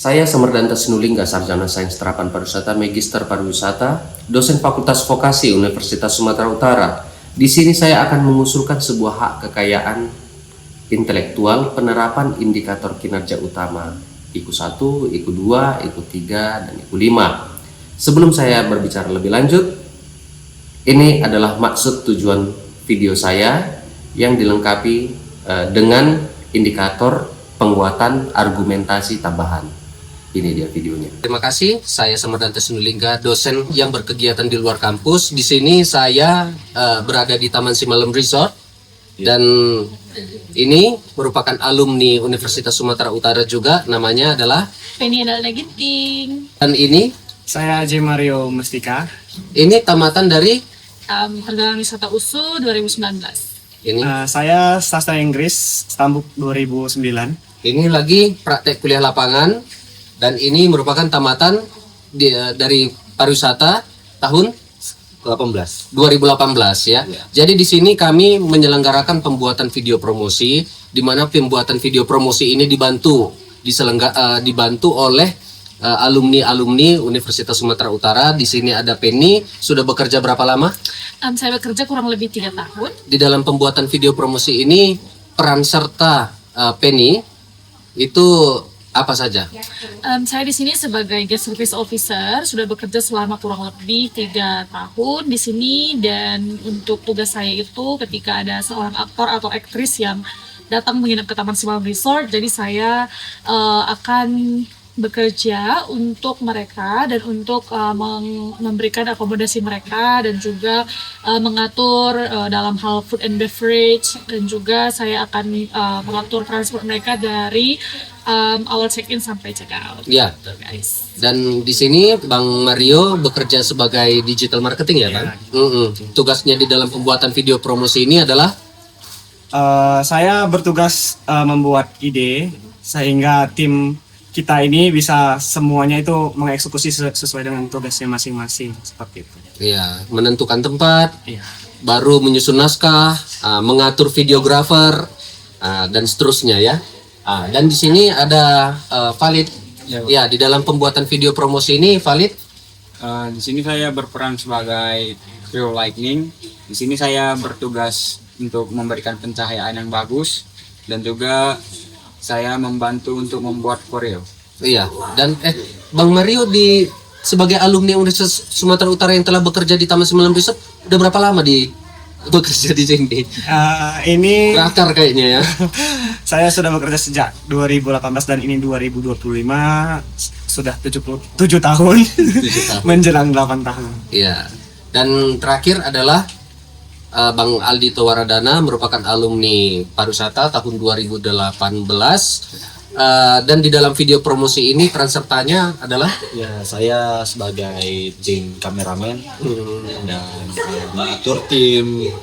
Saya Semerdanta Sinulingga, Sarjana Sains Terapan Pariwisata, Magister Pariwisata, dosen Fakultas Vokasi Universitas Sumatera Utara. Di sini saya akan mengusulkan sebuah hak kekayaan intelektual penerapan indikator kinerja utama IKU 1, IKU 2, IKU 3, dan IKU 5. Sebelum saya berbicara lebih lanjut, ini adalah maksud tujuan video saya yang dilengkapi dengan indikator penguatan argumentasi tambahan. Ini dia videonya. Terima kasih. Saya Semerdanta Sinulingga, dosen yang berkegiatan di luar kampus. Di sini saya berada di Taman Simalem Resort, dan ini merupakan alumni Universitas Sumatera Utara juga. Namanya adalah Penny Adalda Ginting. Dan ini Saya J. Mario Mustika. Ini tamatan dari Perjalanan Wisata USU 2019. ini. Saya sastra Inggris Stambuk 2009. Ini lagi praktek kuliah lapangan, dan ini merupakan tamatan dari pariwisata tahun 2018 ya. Jadi di sini kami menyelenggarakan pembuatan video promosi, di mana pembuatan video promosi ini dibantu oleh alumni Universitas Sumatera Utara. Di sini ada Penny. Sudah bekerja berapa lama? Saya bekerja kurang lebih 3 tahun. Di dalam pembuatan video promosi ini, peran serta Penny itu apa saja? Saya di sini sebagai guest service officer, sudah bekerja selama kurang lebih 3 tahun di sini, dan untuk tugas saya itu ketika ada seorang aktor atau aktris yang datang menginap ke Taman Simalem Resort, jadi saya akan bekerja untuk mereka dan untuk memberikan akomodasi mereka, dan juga mengatur dalam hal food and beverage, dan juga saya akan mengatur transport mereka dari awal check-in sampai check-out. Ya. Guys. Dan di sini Bang Mario bekerja sebagai digital marketing ya, Bang? Tugasnya di dalam pembuatan video promosi ini adalah Saya bertugas membuat ide sehingga tim kita ini bisa semuanya itu mengeksekusi sesuai dengan tugasnya masing-masing, seperti itu. ya, menentukan tempat, Iya. baru menyusun naskah, mengatur videografer, dan seterusnya ya. Dan di sini ada Valid. Ya, di dalam pembuatan video promosi ini Valid. Di sini saya berperan sebagai crew lighting. Di sini saya bertugas untuk memberikan pencahayaan yang bagus, dan juga saya membantu untuk membuat koreo. Iya. Dan Bang Mario sebagai alumni Universitas Sumatera Utara yang telah bekerja di Taman Simalem Resort, udah berapa lama bekerja di sini? Ini Rakar kayaknya ya. saya sudah bekerja sejak 2018 dan ini 2025, sudah 77 tahun. 7 tahun. Menjelang 8 tahun. Iya. Dan terakhir adalah Bang Aldi Tawaradana, merupakan alumni pariwisata tahun 2018. Dan di dalam video promosi ini peran sertanya adalah Ya, saya sebagai tim kameramen dan mengatur tim,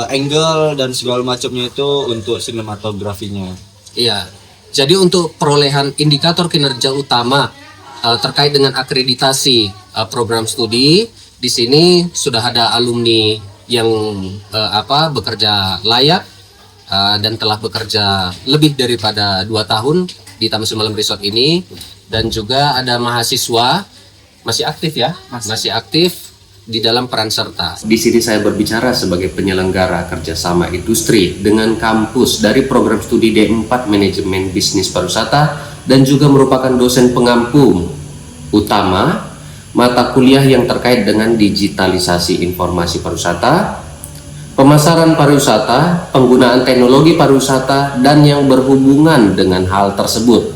angle dan segala macamnya itu untuk sinematografinya. iya. Jadi untuk perolehan indikator kinerja utama terkait dengan akreditasi program studi, di sini sudah ada alumni yang bekerja layak dan telah bekerja lebih daripada 2 tahun di Taman Simalem Resort ini, dan juga ada mahasiswa masih aktif ya, masih aktif di dalam peran serta. Di sini saya berbicara sebagai penyelenggara kerjasama industri dengan kampus dari program studi D4 Manajemen Bisnis Pariwisata, dan juga merupakan dosen pengampu utama mata kuliah yang terkait dengan digitalisasi informasi pariwisata, pemasaran pariwisata, penggunaan teknologi pariwisata, dan yang berhubungan dengan hal tersebut.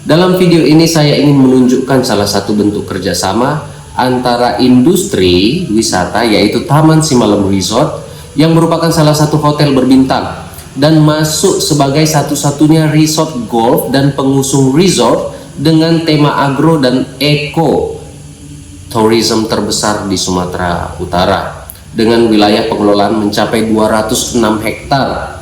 Dalam video ini saya ingin menunjukkan salah satu bentuk kerjasama antara industri wisata, yaitu Taman Simalem Resort, yang merupakan salah satu hotel berbintang dan masuk sebagai satu-satunya resort golf dan pengusung resort dengan tema agro dan eco tourism terbesar di Sumatera Utara, dengan wilayah pengelolaan mencapai 206 hektar.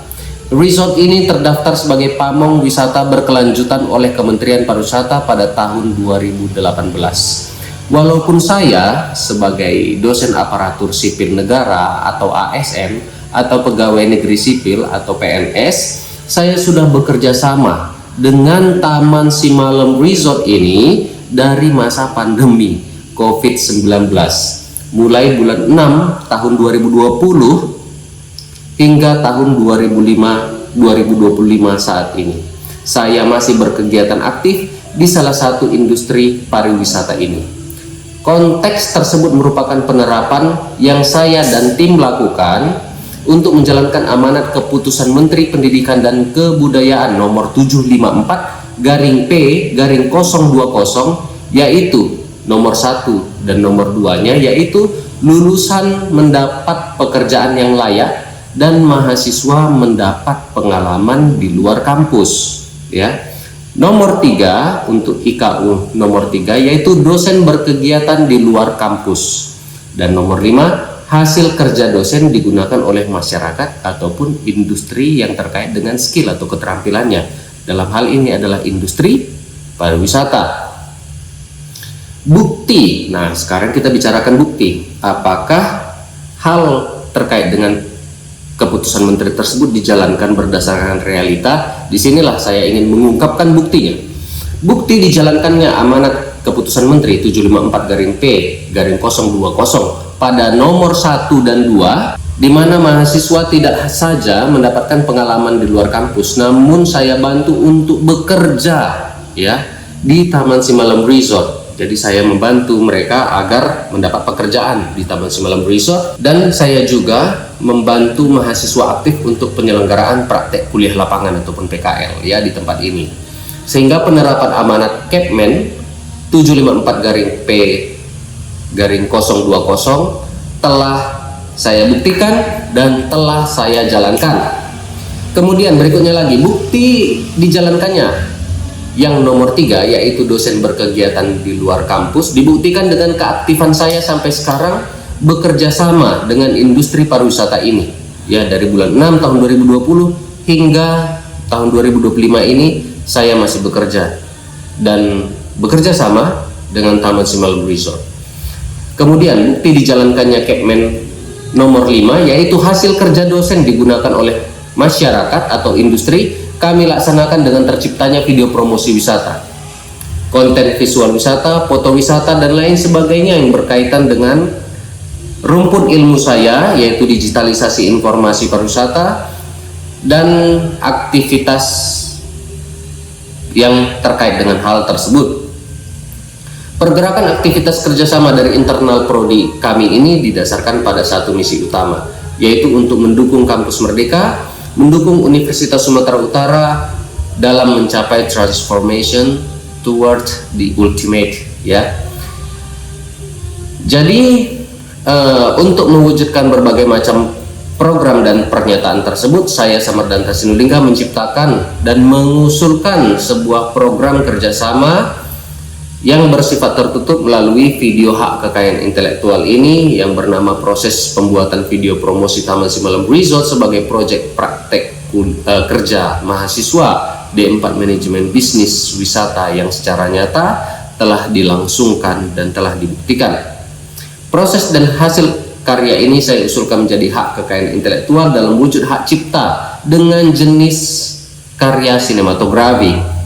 Resort ini terdaftar sebagai pamong wisata berkelanjutan oleh Kementerian Pariwisata pada tahun 2018. Walaupun saya sebagai dosen aparatur sipil negara atau ASN atau pegawai negeri sipil atau PNS, saya sudah bekerja sama dengan Taman Simalem Resort ini dari masa pandemi COVID-19. Mulai bulan 6 tahun 2020 hingga tahun 2025 saat ini. Saya masih berkegiatan aktif di salah satu industri pariwisata ini. Konteks tersebut merupakan penerapan yang saya dan tim lakukan untuk menjalankan amanat keputusan Menteri Pendidikan dan Kebudayaan nomor 754-P-020, yaitu nomor 1 dan nomor 2-nya, yaitu lulusan mendapat pekerjaan yang layak dan mahasiswa mendapat pengalaman di luar kampus, ya. Nomor 3 untuk IKU nomor 3 yaitu dosen berkegiatan di luar kampus, dan nomor 5 hasil kerja dosen digunakan oleh masyarakat ataupun industri yang terkait dengan skill atau keterampilannya. Dalam hal ini adalah industri pariwisata. Bukti. Nah, sekarang kita bicarakan bukti. Apakah hal terkait dengan keputusan menteri tersebut dijalankan berdasarkan realita? Disinilah saya ingin mengungkapkan buktinya. Bukti dijalankannya amanat keputusan menteri 754-P-020 pada nomor 1 dan 2, di mana mahasiswa tidak saja mendapatkan pengalaman di luar kampus, namun saya bantu untuk bekerja, ya, di Taman Simalem Resort. Jadi saya membantu mereka agar mendapat pekerjaan di Taman Simalem Resort, dan saya juga membantu mahasiswa aktif untuk penyelenggaraan praktek kuliah lapangan ataupun PKL, ya, di tempat ini. Sehingga penerapan amanat Kepmen 754-P-020 telah saya buktikan dan telah saya jalankan. Kemudian berikutnya lagi bukti dijalankannya yang nomor 3, yaitu dosen berkegiatan di luar kampus, dibuktikan dengan keaktifan saya sampai sekarang bekerja sama dengan industri pariwisata ini, ya, dari bulan 6 tahun 2020 hingga tahun 2025 ini saya masih bekerja dan bekerja sama dengan Taman Simalem Resort. Kemudian bukti dijalankannya Kepmen nomor 5, yaitu hasil kerja dosen digunakan oleh masyarakat atau industri kami laksanakan dengan terciptanya video promosi wisata, konten visual wisata, foto wisata, dan lain sebagainya yang berkaitan dengan rumpun ilmu saya, yaitu digitalisasi informasi pariwisata dan aktivitas yang terkait dengan hal tersebut. Pergerakan aktivitas kerjasama dari internal prodi kami ini didasarkan pada satu misi utama, yaitu untuk mendukung Kampus Merdeka, mendukung Universitas Sumatera Utara dalam mencapai transformation toward the ultimate, ya. Jadi untuk mewujudkan berbagai macam program dan pernyataan tersebut, saya Samardanta Sinulinga menciptakan dan mengusulkan sebuah program kerjasama yang bersifat tertutup melalui video hak kekayaan intelektual ini yang bernama proses pembuatan video promosi Taman Simalem Resort sebagai proyek praktek kerja mahasiswa D4 Manajemen Bisnis Wisata yang secara nyata telah dilangsungkan dan telah dibuktikan. Proses dan hasil karya ini saya usulkan menjadi hak kekayaan intelektual dalam wujud hak cipta dengan jenis karya sinematografi.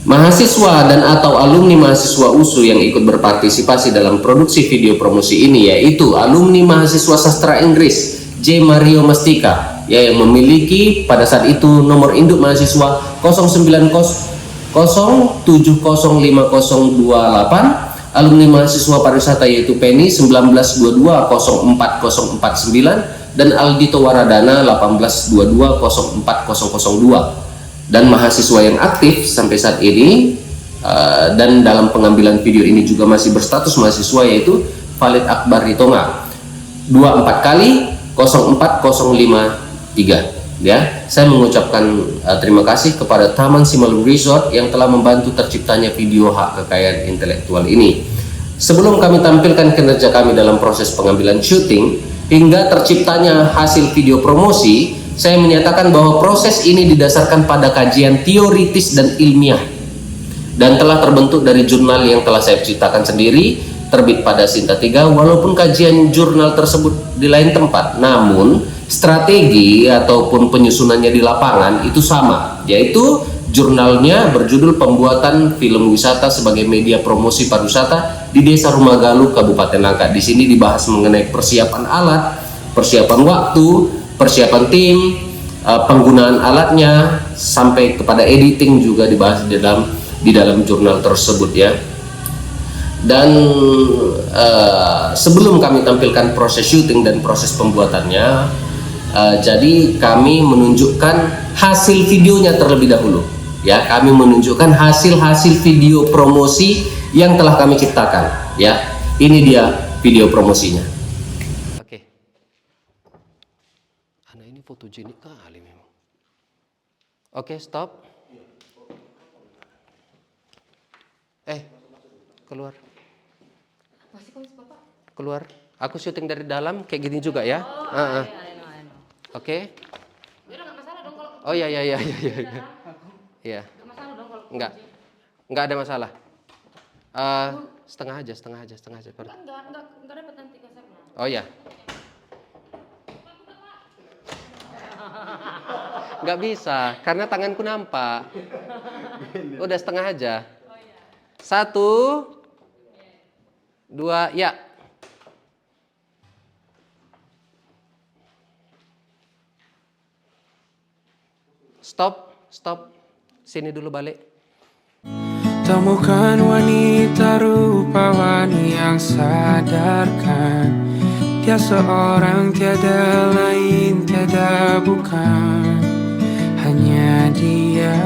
Mahasiswa dan atau alumni mahasiswa USU yang ikut berpartisipasi dalam produksi video promosi ini yaitu alumni mahasiswa sastra Inggris J. Mario Mastika, ya, yang memiliki pada saat itu nomor induk mahasiswa 09007050028, alumni mahasiswa pariwisata yaitu Penny 1922040049 dan Aldito Waradana 1822040002. Dan mahasiswa yang aktif sampai saat ini dan dalam pengambilan video ini juga masih berstatus mahasiswa yaitu Valid Akbar Ritonga 24 kali 04053, ya. Saya mengucapkan terima kasih kepada Taman Simalem Resort yang telah membantu terciptanya video hak kekayaan intelektual ini. Sebelum kami tampilkan kinerja kami dalam proses pengambilan syuting hingga terciptanya hasil video promosi, saya menyatakan bahwa proses ini didasarkan pada kajian teoritis dan ilmiah dan telah terbentuk dari jurnal yang telah saya ciptakan sendiri, terbit pada Sinta 3. Walaupun kajian jurnal tersebut di lain tempat, namun strategi ataupun penyusunannya di lapangan itu sama, yaitu Jurnalnya berjudul Pembuatan Film Wisata sebagai Media Promosi Pariwisata di Desa Rumagalu, Kabupaten Langkat. Di sini dibahas mengenai persiapan alat, persiapan waktu, persiapan tim, penggunaan alatnya, sampai kepada editing juga dibahas di dalam jurnal tersebut ya. Dan sebelum kami tampilkan proses syuting dan proses pembuatannya, jadi kami menunjukkan hasil videonya terlebih dahulu. Ya, kami menunjukkan hasil video promosi yang telah kami ciptakan. Ya, ini dia video promosinya. Oke. Anak ini fotogenik kali memang. Oke, stop. Keluar. Keluar. Aku syuting dari dalam kayak gini juga ya. Oke. Oh iya. Iya. Enggak ada masalah. Setengah aja. Enggak dapat nanti kasarnya. Oh iya. Enggak bisa, karena tanganku nampak. Udah setengah aja. 1, 2, ya. Stop. Sini dulu balik. Temukan wanita rupawan yang sadarkan dia seorang, tiada lain, tiada bukan, hanya dia.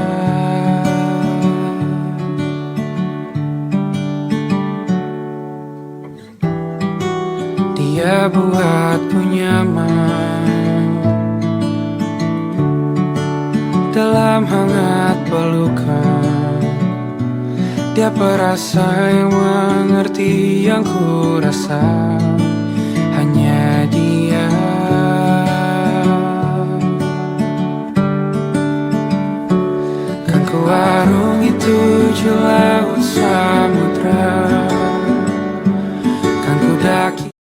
Dia buatku nyaman dalam hangat pelukan. Dia perasa yang mengerti yang ku rasa, hanya dia. Kan ku arungi 7 laut samudra, kan ku daki.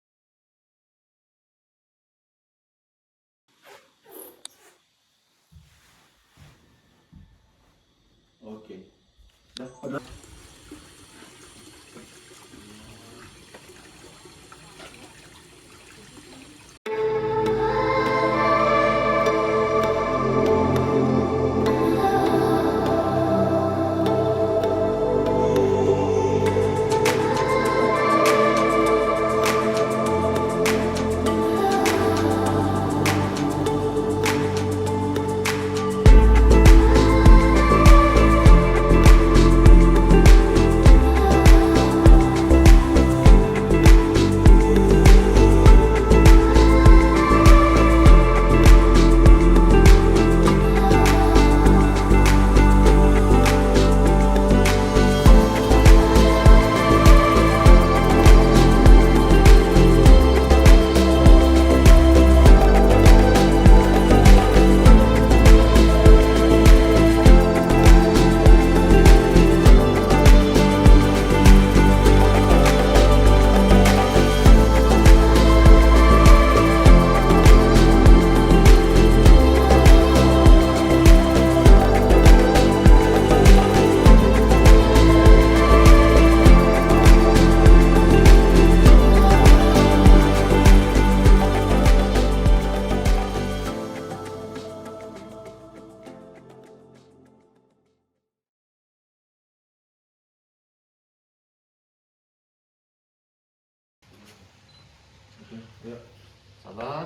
Sabar.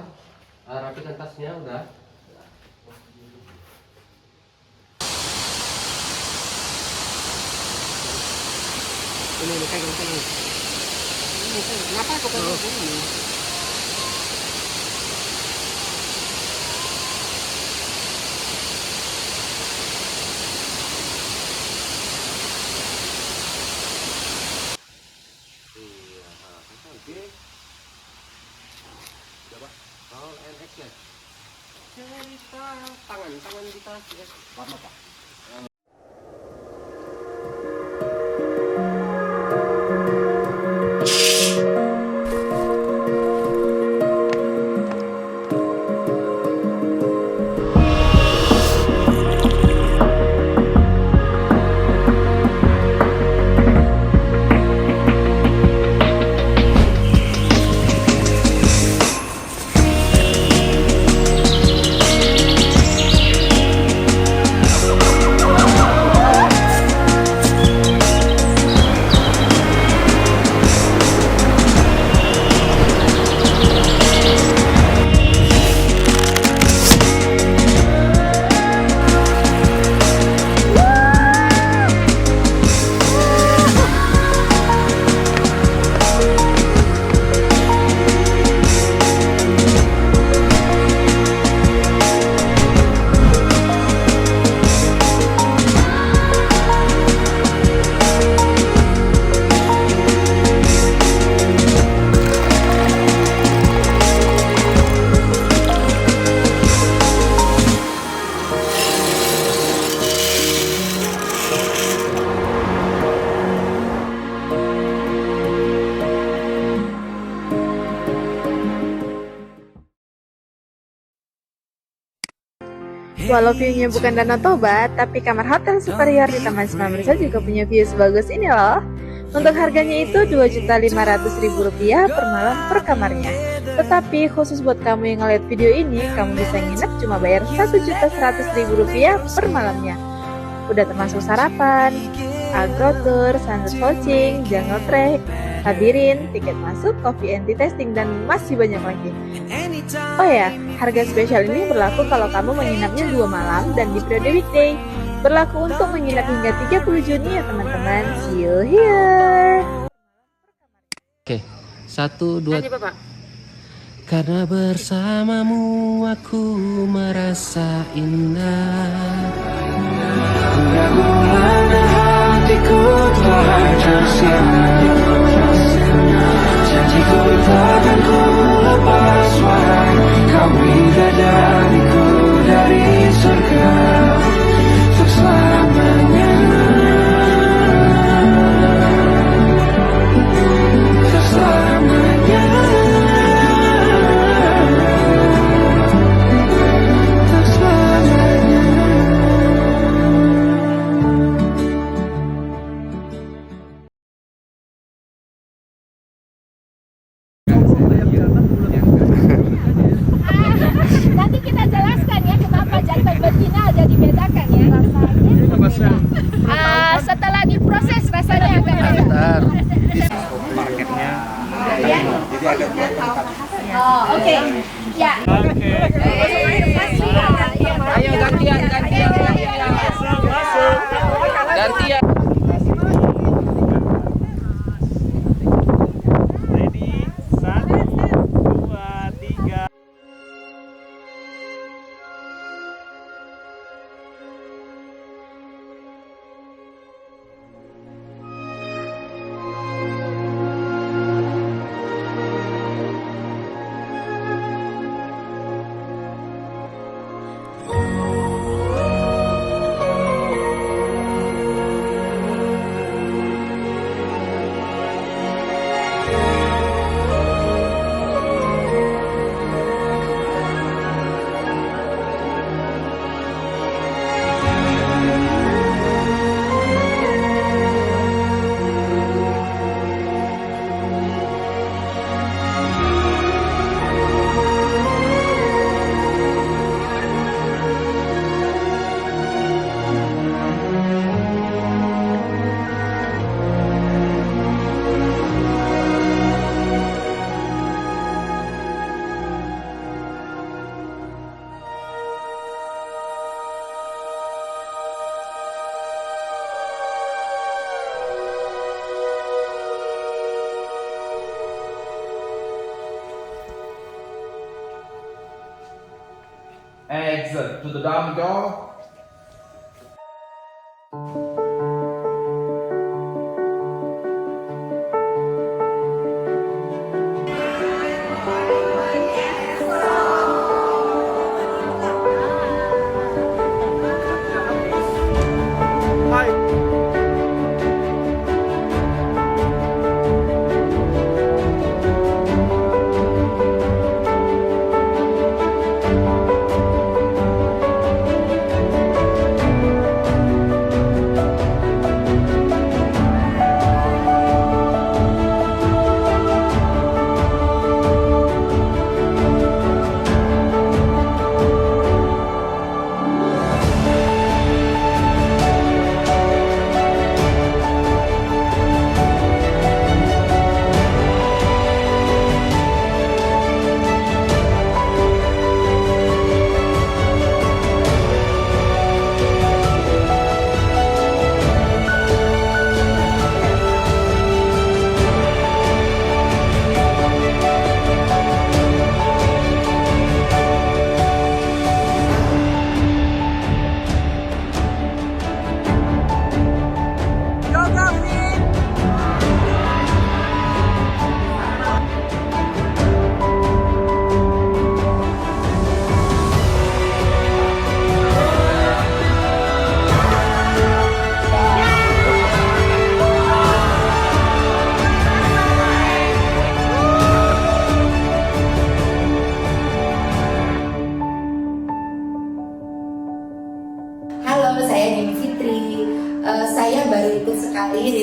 Rapikan tasnya udah. Ini pegang. Kenapa kok pegang ini? All and action. Cerita tangan di tas ya. Apa? Walau view-nya bukan Danau Toba, tapi kamar hotel superior di Taman Ismail Mirza juga punya view sebagus ini loh. Untuk harganya itu Rp2.500.000 per malam per kamarnya. Tetapi khusus buat kamu yang ngeliat video ini, kamu bisa nginep cuma bayar Rp1.100.000 per malamnya. Udah termasuk sarapan, agrotour, sunset coaching, jungle trek, labirin, tiket masuk, coffee and tea tasting, dan masih banyak lagi. Oh ya, harga spesial ini berlaku kalau kamu menginapnya 2 malam dan di periode weekday. Berlaku untuk menginap hingga 30 Juni ya teman-teman. See you here. Oke, 1, 2. Lanjut, Bapak. Karena bersamamu aku merasa indah. Mula-mulanya hatiku telah tersirat. Janjiku takkan ku lepas wahai kau bidadariku dari surga untuk selamanya. Untuk selamanya. Untuk selamanya. Nanti kita jelaskan ya kenapa jantan betina ada dibedakan ya. Setelah diproses rasanya akan beda. Oh, oke. Ya. Ayo gantian. Gantian. Ready, 1, 2, 3. Exit to the dumb door.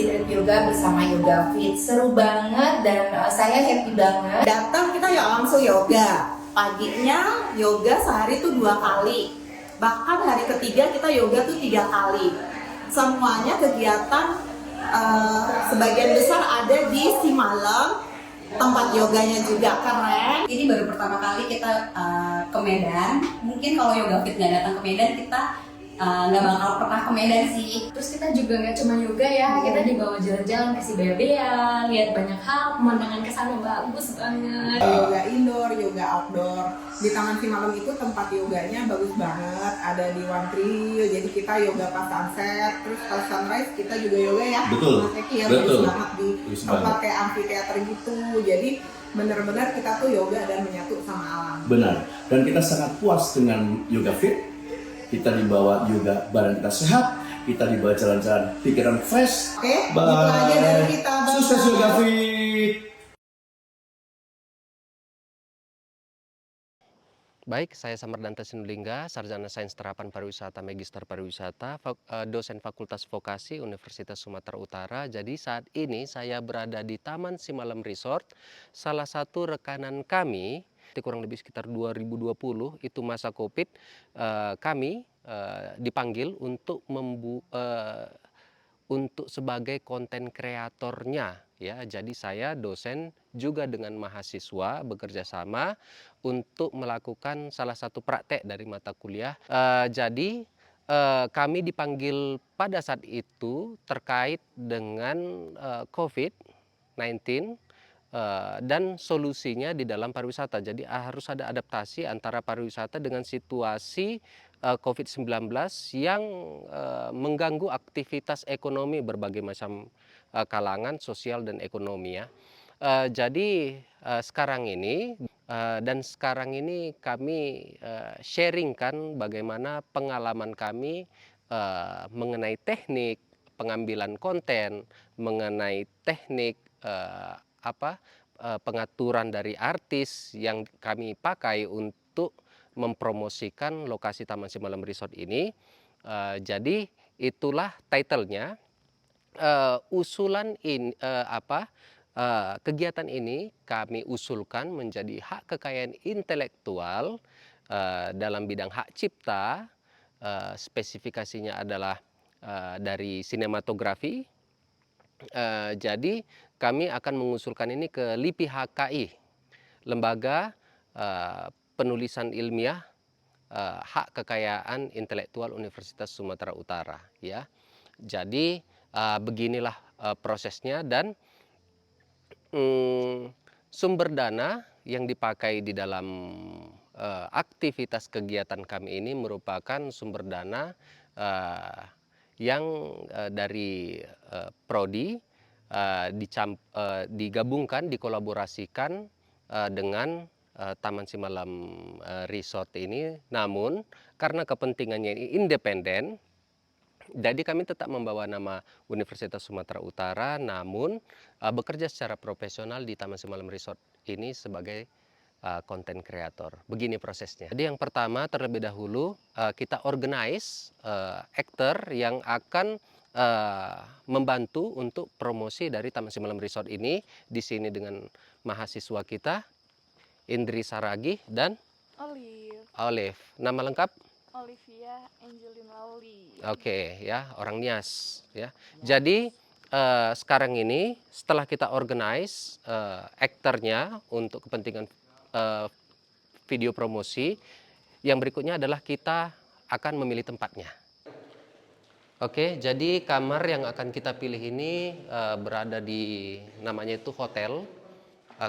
Resident Yoga bersama Yoga Fit. Seru banget dan saya happy banget. Datang kita ya langsung yoga. Paginya yoga sehari tuh 2 kali. Bahkan hari ketiga kita yoga tuh 3 kali. Semuanya kegiatan sebagian besar ada di Simalem. Tempat yoganya juga keren. Ini baru pertama kali kita ke Medan. Mungkin kalau Yoga Fit nggak datang ke Medan, kita nggak bakal pernah ke Medan sih. Terus kita juga nggak cuma yoga ya, kita dibawa jalan-jalan ke Sibaya, lihat banyak hal, pemandangan ke sana bagus banget. Yoga indoor, yoga outdoor. Di Taman Simalem itu tempat yoganya bagus banget. Ada di One Tree, jadi kita yoga pas sunset. Terus pas sunrise kita juga yoga ya. Betul. Mas Eki ya, bagus banget di tempat kayak amphitheater gitu. Jadi benar-benar kita tuh yoga dan menyatu sama alam. Benar. Dan kita sangat puas dengan Yoga Fit. Kita dibawa yoga, badan kita sehat, kita dibawa jalan-jalan, pikiran fresh. Oke, Bye. gitu aja dari kita. Sukses Yoga Fit. Baik, saya Samardanta Sinulinga, Sarjana Sains Terapan Pariwisata, Magister Pariwisata, dosen Fakultas Vokasi Universitas Sumatera Utara. Jadi saat ini saya berada di Taman Simalem Resort, salah satu rekanan kami, kurang lebih sekitar 2020, itu masa Covid, kami dipanggil untuk sebagai konten kreatornya. Ya, jadi saya dosen juga dengan mahasiswa bekerja sama untuk melakukan salah satu praktek dari mata kuliah. Jadi kami dipanggil pada saat itu terkait dengan COVID-19 dan solusinya di dalam pariwisata. Jadi harus ada adaptasi antara pariwisata dengan situasi COVID-19 yang mengganggu aktivitas ekonomi berbagai macam kalangan sosial dan ekonomi ya. Jadi sekarang ini kami sharingkan bagaimana pengalaman kami mengenai teknik pengambilan konten, mengenai teknik pengaturan dari artis yang kami pakai untuk mempromosikan lokasi Taman Simalem Resort ini. Jadi itulah title-nya. Kegiatan ini kami usulkan menjadi hak kekayaan intelektual dalam bidang hak cipta. Spesifikasinya adalah dari sinematografi. Jadi kami akan mengusulkan ini ke LIPI HKI, Lembaga Penulisan Ilmiah Hak Kekayaan Intelektual Universitas Sumatera Utara. Ya, jadi beginilah prosesnya dan sumber dana yang dipakai di dalam aktivitas kegiatan kami ini merupakan sumber dana yang dari prodi digabungkan, dikolaborasikan dengan Taman Simalem Resort ini. Namun karena kepentingannya ini independen, jadi kami tetap membawa nama Universitas Sumatera Utara, namun bekerja secara profesional di Taman Simalem Resort ini sebagai konten kreator. Begini prosesnya. Jadi yang pertama terlebih dahulu kita organize aktor yang akan membantu untuk promosi dari Taman Simalem Resort ini. Di sini dengan mahasiswa kita Indri Saragih dan Olive. Nama lengkap? Olivia Angelina Lauli. Oke, ya, orang Nias ya. Jadi sekarang ini setelah kita organize aktornya untuk kepentingan video promosi, yang berikutnya adalah kita akan memilih tempatnya. Oke, jadi kamar yang akan kita pilih ini berada di namanya itu hotel,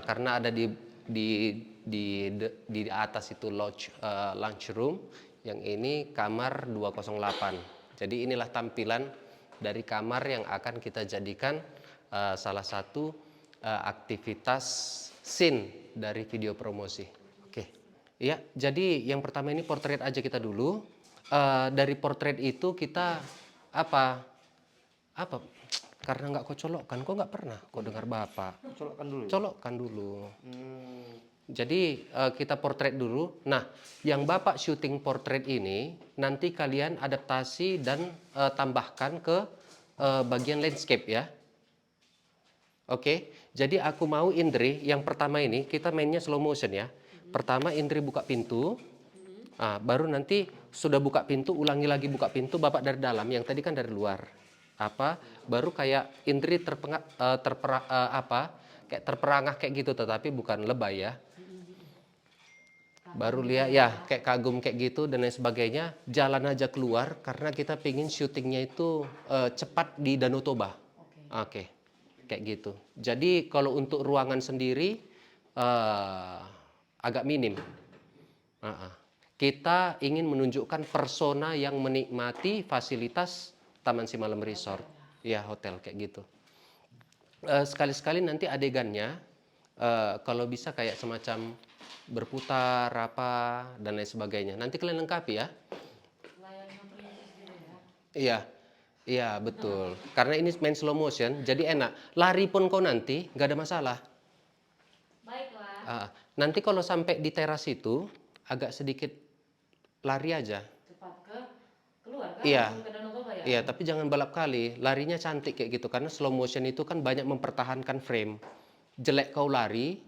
karena ada di atas itu lunch room, yang ini kamar 208. Jadi inilah tampilan dari kamar yang akan kita jadikan salah satu aktivitas scene dari video promosi. Oke, ya. Jadi yang pertama ini portrait aja kita dulu. Dari portrait itu kita apa? Karena nggak kau colokkan, kok nggak pernah kau dengar bapak. Colokkan dulu. Jadi kita portrait dulu. Nah, yang bapak syuting portrait ini nanti kalian adaptasi dan tambahkan ke bagian landscape ya. Oke, jadi aku mau Indri yang pertama ini kita mainnya slow motion ya. Pertama Indri buka pintu, baru nanti sudah buka pintu, ulangi lagi buka pintu, Bapak dari dalam, yang tadi kan dari luar. Baru kayak Indri kayak terperangah kayak gitu, tetapi bukan lebay ya. Baru lihat ya, kayak kagum kayak gitu dan lain sebagainya. Jalan aja keluar karena kita pingin syutingnya itu cepat di Danau Toba. Oke. Kayak gitu. Jadi kalau untuk ruangan sendiri agak minim. Kita ingin menunjukkan persona yang menikmati fasilitas Taman Simalem Resort. Ya, hotel kayak gitu. Sekali-sekali nanti adegannya kalau bisa kayak semacam berputar dan lain sebagainya. Nanti kalian lengkapi ya. Iya. Iya betul, karena ini main slow motion, jadi enak. Lari pun kau nanti nggak ada masalah. Baiklah. Nanti kalau sampai di teras itu agak sedikit lari aja. Cepat keluar kan? Iya. Ke Danau Toba ya? Iya, tapi jangan balap kali. Larinya cantik kayak gitu, karena slow motion itu kan banyak mempertahankan frame. Jelek kau lari,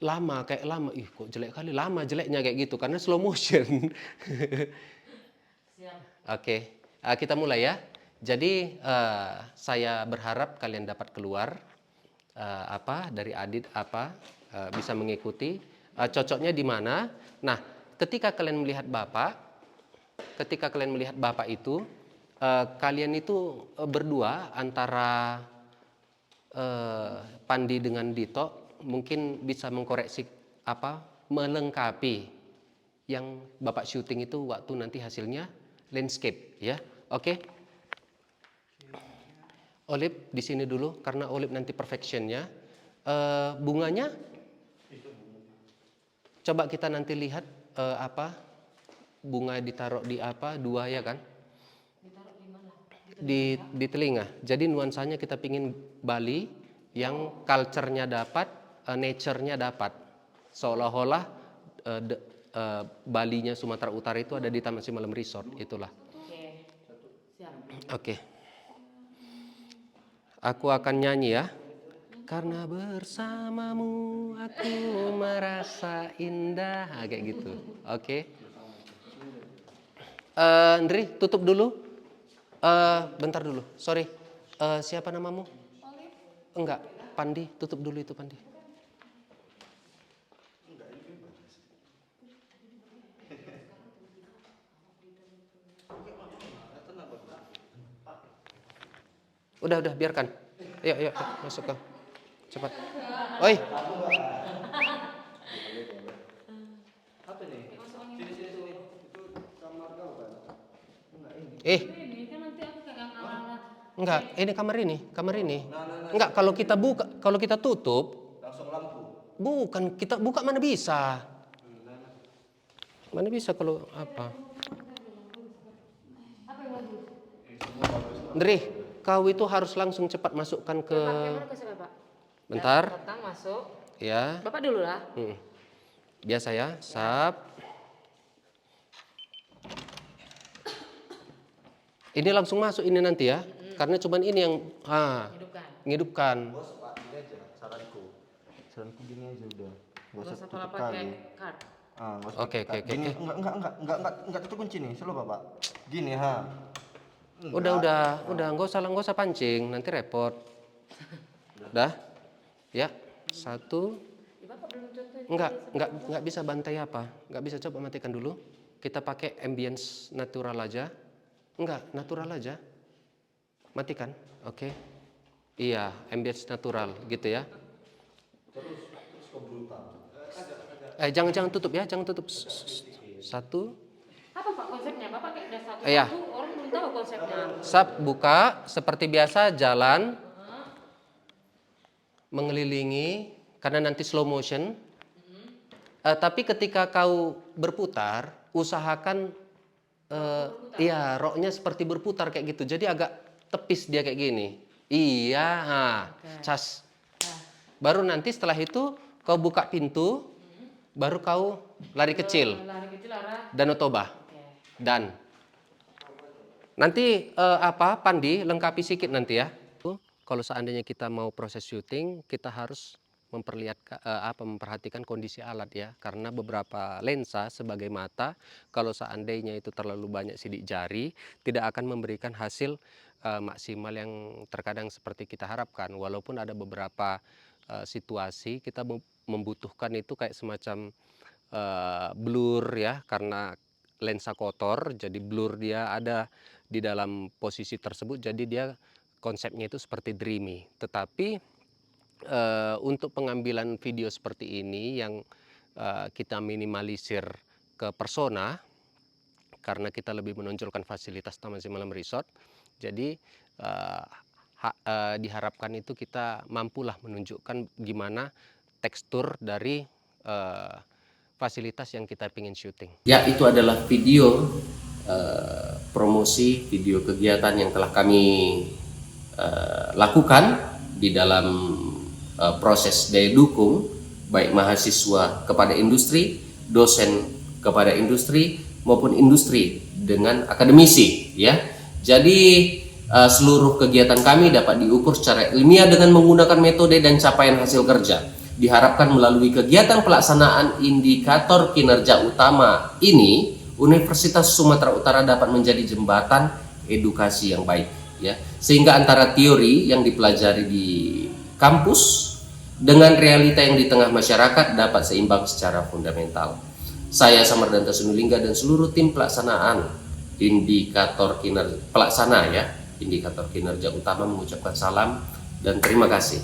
lama. Ih kok jelek kali, lama jeleknya kayak gitu karena slow motion. Siap. Oke. Kita mulai ya. Jadi saya berharap kalian dapat keluar dari Adit bisa mengikuti cocoknya di mana. Nah, ketika kalian melihat Bapak itu kalian itu berdua antara Pandi dengan Dito mungkin bisa mengkoreksi melengkapi yang Bapak syuting itu waktu nanti hasilnya landscape ya. Oke. Olip di sini dulu karena Olip nanti perfectionnya. Bunganya coba kita nanti lihat bunga ditaruh di dua ya kan? Di telinga. Jadi nuansanya kita pingin Bali yang culture-nya dapat, nature-nya dapat. Seolah-olah Balinya Sumatera Utara itu ada di Taman Simalem Resort, itulah. Oke. Aku akan nyanyi ya. Karena bersamamu aku merasa indah, kayak gitu. Oke. Ndri, tutup dulu. Bentar dulu. Sorry. Siapa namamu? Enggak, Pandi. Tutup dulu itu Pandi. Udah biarkan. Yuk, masuk ke. Cepat. Oi. Enggak, ini kamar ini. Enggak, kalau kita tutup Langsung lampu. bukan, kita buka mana bisa. Mana bisa kalau apa? Ndri, kau itu harus langsung cepat masukkan ke. Bentar. Datang masuk. Ya. Bapak dulu lah. Biasa ya, sap. Ini langsung masuk ini nanti ya, karena cuman ini yang ngidupkan. Bos, Pak, ini aja saranku gini aja udah. Nggak usah tutup pakai kali. card. Oke. Gini, enggak tutup kunci nih, selalu Bapak. Gini Udah, nggak usah pancing, nanti repot. Dah, ya, satu. Nggak bisa bantai nggak bisa, coba matikan dulu. Kita pakai ambience natural aja. Natural aja. Matikan, oke. Iya, ambience natural, gitu ya. Terus kau brutal. Jangan tutup ya, jangan tutup. Satu. Apa Pak konsepnya? Bapak kayak udah satu Iya. orang belum tahu konsepnya. Sap, buka seperti biasa, jalan mengelilingi karena nanti slow motion. Tapi ketika kau berputar, usahakan roknya seperti berputar kayak gitu. Jadi agak tepis dia kayak gini. Iya, cas. Baru nanti setelah itu kau buka pintu, baru kau lari kecil. Danau Toba. Dan nanti Pandi lengkapi sedikit nanti ya. kalau seandainya kita mau proses syuting, kita harus memperhatikan kondisi alat ya, karena beberapa lensa sebagai mata, kalau seandainya itu terlalu banyak sidik jari, tidak akan memberikan hasil maksimal yang terkadang seperti kita harapkan. Walaupun ada beberapa situasi kita membutuhkan itu kayak semacam blur ya, karena lensa kotor, jadi blur dia ada di dalam posisi tersebut, jadi dia konsepnya itu seperti dreamy. Tetapi untuk pengambilan video seperti ini yang kita minimalisir ke persona, karena kita lebih menonjolkan fasilitas Taman Simalam Resort, jadi diharapkan itu kita mampulah menunjukkan gimana tekstur dari fasilitas yang kita ingin syuting. Ya, itu adalah video promosi, video kegiatan yang telah kami lakukan di dalam proses daya dukung, baik mahasiswa kepada industri, dosen kepada industri, maupun industri dengan akademisi ya. Jadi seluruh kegiatan kami dapat diukur secara ilmiah dengan menggunakan metode dan capaian hasil kerja. Diharapkan melalui kegiatan pelaksanaan indikator kinerja utama ini, Universitas Sumatera Utara dapat menjadi jembatan edukasi yang baik ya, sehingga antara teori yang dipelajari di kampus dengan realita yang di tengah masyarakat dapat seimbang secara fundamental. Saya Samardanta Sunulingga dan seluruh tim pelaksanaan indikator kinerja utama mengucapkan salam dan terima kasih.